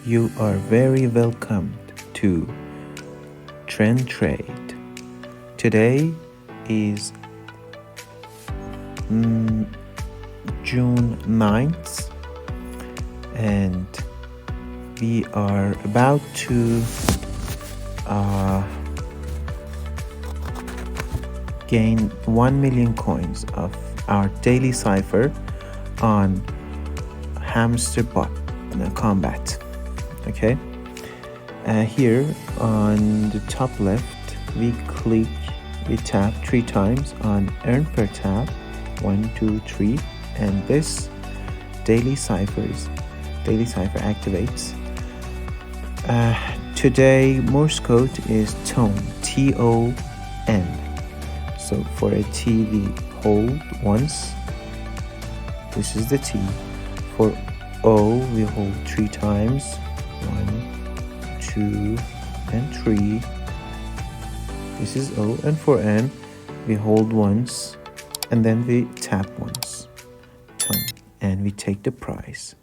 You are very welcomed to Trend Trade. Today is June 9th and we are about to gain 1 million coins of our daily cipher on Hamster Kombat. Okay, here on the top left we tap 3 times on earn per tap, 1 2 3, and this daily cipher activates. Today Morse code is tone, T-O-N. So for a T we hold once, this is the T. For O we hold 3 times, 1 2 and 3, this is O. And for N we hold once and then we tap once, tone, and we take the prize.